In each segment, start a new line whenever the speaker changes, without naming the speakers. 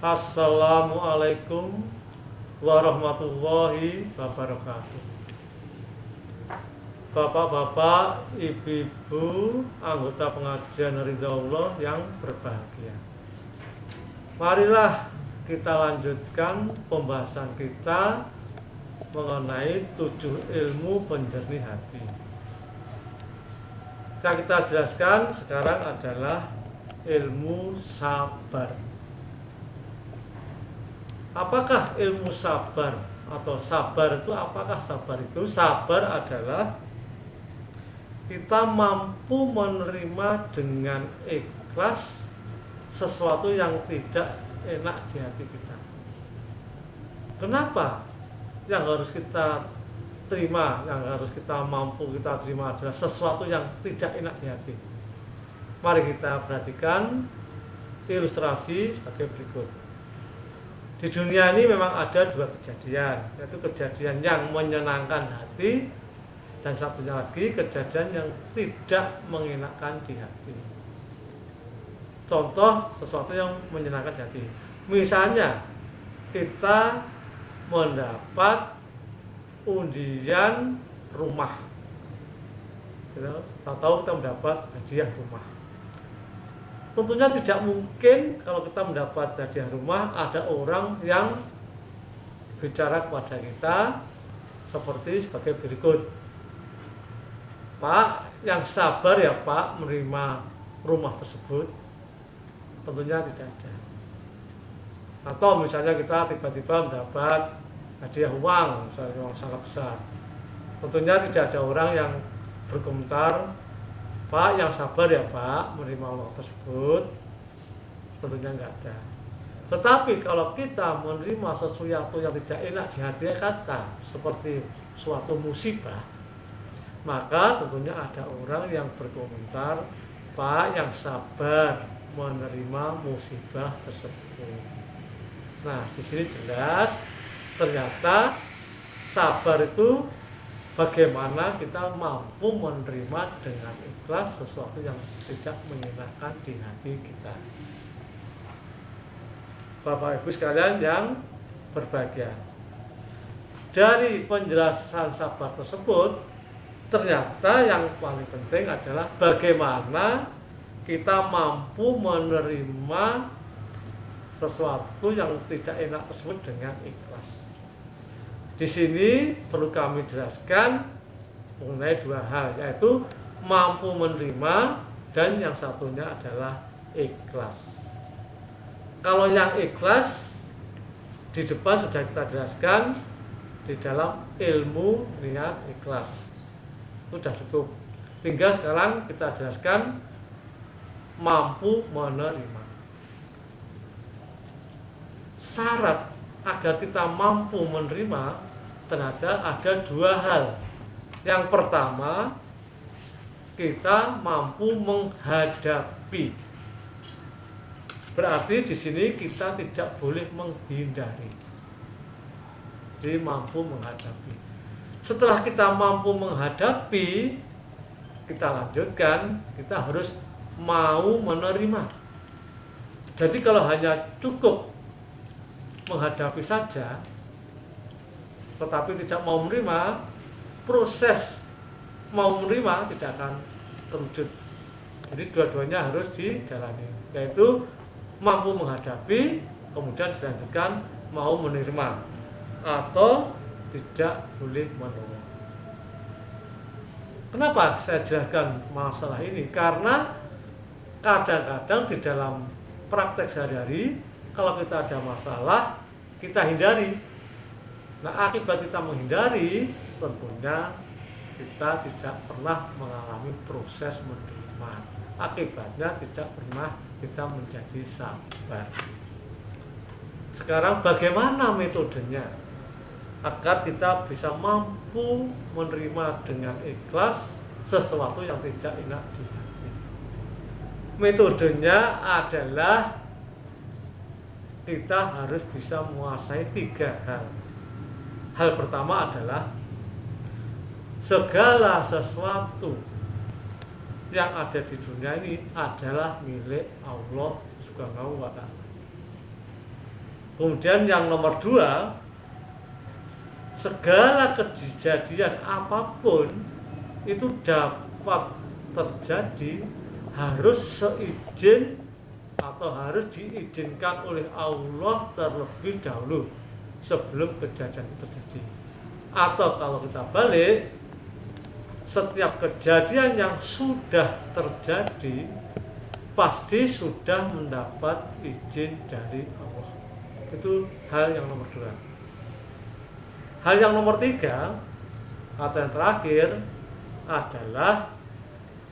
Assalamualaikum warahmatullahi wabarakatuh. Bapak-bapak, ibu-ibu, anggota pengajian Ridha Allah yang berbahagia. Marilah kita lanjutkan pembahasan kita mengenai 7 ilmu penjernih hati. Yang kita jelaskan sekarang adalah ilmu sabar. Apakah ilmu sabar atau sabar itu? Apakah sabar itu? Sabar adalah kita mampu menerima dengan ikhlas sesuatu yang tidak enak di hati kita. Kenapa? Yang harus kita terima, yang harus kita mampu kita terima adalah sesuatu yang tidak enak di hati. Mari kita perhatikan ilustrasi sebagai berikut. Di dunia ini memang ada 2 kejadian, yaitu kejadian yang menyenangkan hati dan satunya lagi kejadian yang tidak mengenakan di hati. Contoh sesuatu yang menyenangkan di hati, misalnya kita mendapat undian rumah, tahu kita mendapat hadiah rumah. Tentunya tidak mungkin kalau kita mendapat hadiah rumah ada orang yang bicara kepada kita seperti sebagai berikut. Pak, yang sabar ya Pak menerima rumah tersebut. Tentunya tidak ada. Atau misalnya kita tiba-tiba mendapat hadiah uang, misalnya uang sangat besar. Tentunya tidak ada orang yang berkomentar, Pak, yang sabar ya Pak menerima uang tersebut. Tentunya enggak ada. Tetapi kalau kita menerima sesuatu yang tidak enak di hati kita, seperti suatu musibah, maka tentunya ada orang yang berkomentar, Pak, yang sabar menerima musibah tersebut. Nah, di sini jelas ternyata sabar itu bagaimana kita mampu menerima dengan ikhlas sesuatu yang tidak menyenangkan di hati kita. Bapak Ibu sekalian yang berbahagia, dari penjelasan sabar tersebut, ternyata yang paling penting adalah bagaimana kita mampu menerima sesuatu yang tidak enak tersebut dengan ikhlas. Di sini perlu kami jelaskan mengenai 2 hal, yaitu mampu menerima dan yang satunya adalah ikhlas. Kalau yang ikhlas di depan sudah kita jelaskan di dalam ilmu niat ikhlas. Sudah cukup. Tinggal sekarang kita jelaskan mampu menerima. Syarat agar kita mampu menerima ternyata ada 2 hal. Yang pertama, kita mampu menghadapi. Berarti di sini kita tidak boleh menghindari. Jadi mampu menghadapi. Setelah kita mampu menghadapi, kita lanjutkan, kita harus mau menerima. Jadi kalau hanya cukup menghadapi saja tetapi tidak mau menerima, proses mau menerima tidak akan terwujud. Jadi dua-duanya harus dijalani, yaitu mampu menghadapi kemudian dilanjutkan mau menerima atau tidak boleh menerima. Kenapa saya jelaskan masalah ini? Karena kadang-kadang di dalam praktek sehari-hari kalau kita ada masalah, kita hindari. Nah, akibat kita menghindari, tentunya kita tidak pernah mengalami proses menerima. Akibatnya tidak pernah kita menjadi sabar. Sekarang bagaimana metodenya agar kita bisa mampu menerima dengan ikhlas sesuatu yang tidak enak di hati? Metodenya adalah kita harus bisa menguasai 3 hal. Hal pertama adalah segala sesuatu yang ada di dunia ini adalah milik Allah Subhanahu wa Ta'ala. Kemudian yang nomor 2, segala kejadian apapun itu dapat terjadi harus seizin atau harus diizinkan oleh Allah terlebih dahulu sebelum kejadian itu terjadi. Atau kalau kita balik, setiap kejadian yang sudah terjadi pasti sudah mendapat izin dari Allah. Itu hal yang nomor 2. Hal yang nomor 3 atau yang terakhir adalah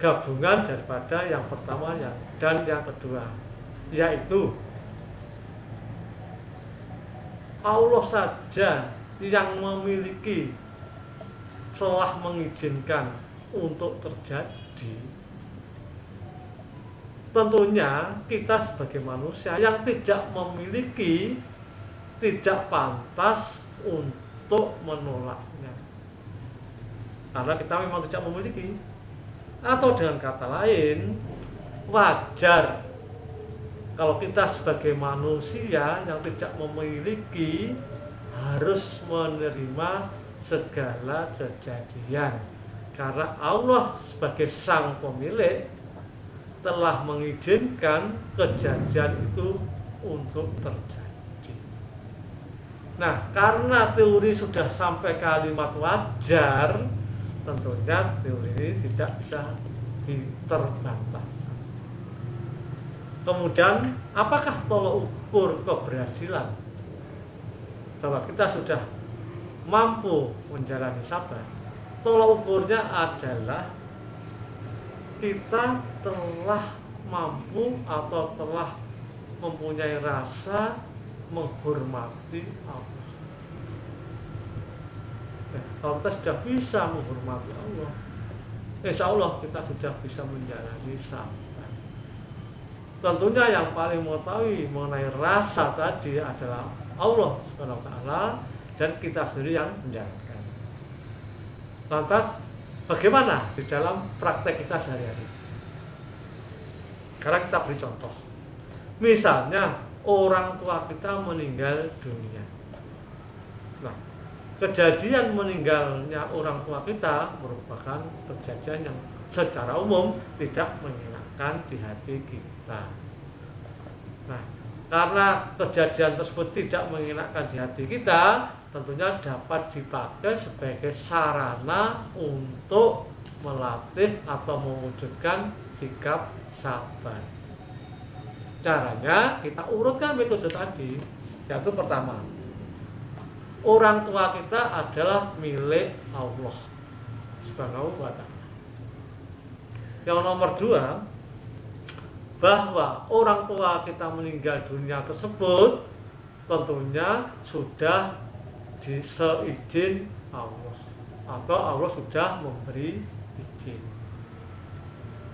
gabungan daripada yang pertama dan yang kedua, yaitu Allah saja yang memiliki telah mengizinkan untuk terjadi. Tentunya kita sebagai manusia yang tidak memiliki tidak pantas untuk menolaknya, karena kita memang tidak memiliki. Atau dengan kata lain, wajar kalau kita sebagai manusia yang tidak memiliki harus menerima segala kejadian, karena Allah sebagai sang pemilik telah mengizinkan kejadian itu untuk terjadi. Nah, karena teori sudah sampai kalimat wajar, tentunya teori ini tidak bisa diterbantahkan. Kemudian, apakah tolak ukur keberhasilan bahwa kita sudah mampu menjalani sabar? Tolak ukurnya adalah kita telah mampu atau telah mempunyai rasa menghormati Allah. Kalau kita sudah bisa menghormati Allah, insya Allah kita sudah bisa menjalani sabar. Tentunya yang paling mengetahui mengenai rasa tadi adalah Allah Subhanahu wa Ta'ala, dan kita sendiri yang menjalankan. Lantas bagaimana di dalam praktek kita sehari-hari? Karena kita beri contoh. Misalnya orang tua kita meninggal dunia. Nah, kejadian meninggalnya orang tua kita merupakan kejadian yang secara umum tidak menyenangkan di hati kita. Nah, karena kejadian tersebut tidak menyenangkan di hati kita, tentunya dapat dipakai sebagai sarana untuk melatih atau mewujudkan sikap sabar. Caranya kita urutkan metode tadi, yaitu pertama, orang tua kita adalah milik Allah Subhanahu wa Ta'ala. Yang nomor 2, bahwa orang tua kita meninggal dunia tersebut tentunya sudah seizin Allah, atau Allah sudah memberi izin.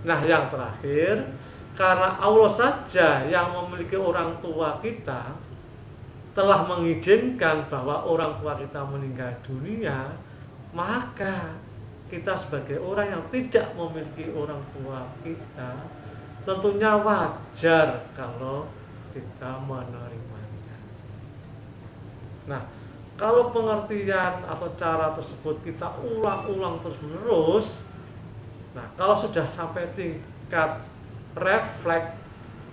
Nah, yang terakhir, karena Allah saja yang memiliki orang tua kita telah mengizinkan bahwa orang tua kita meninggal dunia, maka kita sebagai orang yang tidak memiliki orang tua kita tentunya wajar kalau kita menerimanya. Nah, kalau pengertian atau cara tersebut kita ulang-ulang terus-menerus, nah kalau sudah sampai tingkat refleks,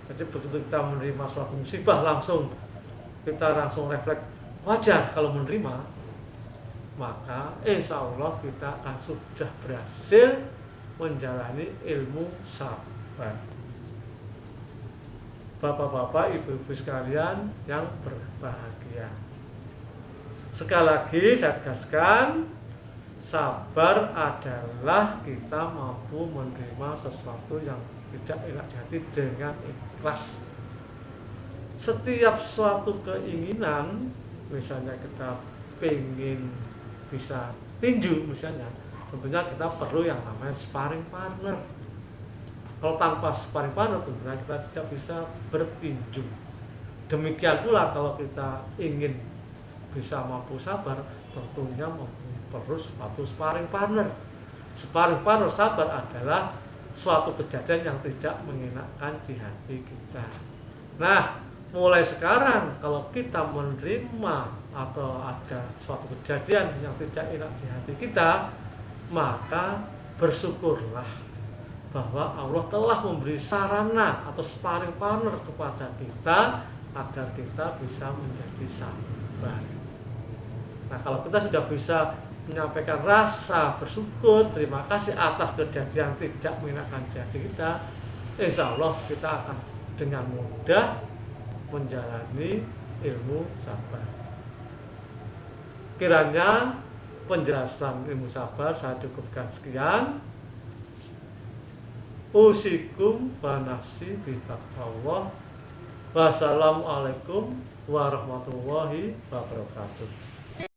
jadi begitu kita menerima suatu musibah kita langsung refleks wajar kalau menerima, maka insya Allah kita akan sudah berhasil menjalani ilmu sabar. Bapak-bapak, ibu-ibu sekalian yang berbahagia, sekali lagi saya tegaskan, sabar adalah kita mampu menerima sesuatu yang tidak enak di hati dengan ikhlas. Setiap suatu keinginan, misalnya kita ingin bisa tinju misalnya, tentunya kita perlu yang namanya sparring partner. Kalau tanpa sparring partner tentunya kita tidak bisa bertinju. Demikian pula kalau kita ingin bisa mampu sabar, tentunya perlu suatu sparring partner. Sparring partner sabar adalah suatu kejadian yang tidak mengenakan di hati kita. Nah, mulai sekarang kalau kita menerima atau ada suatu kejadian yang tidak enak di hati kita, maka bersyukurlah bahwa Allah telah memberi sarana atau sparring partner kepada kita agar kita bisa menjadi sabar. Nah, kalau kita sudah bisa menyampaikan rasa bersyukur, terima kasih atas kejadian tidak menyenangkan di hati kita, insya Allah kita akan dengan mudah menjalani ilmu sabar. Kiranya penjelasan ilmu sabar saya cukupkan sekian. Usikum wa nafsi bitaqwallah. Wassalamualaikum warahmatullahi wabarakatuh.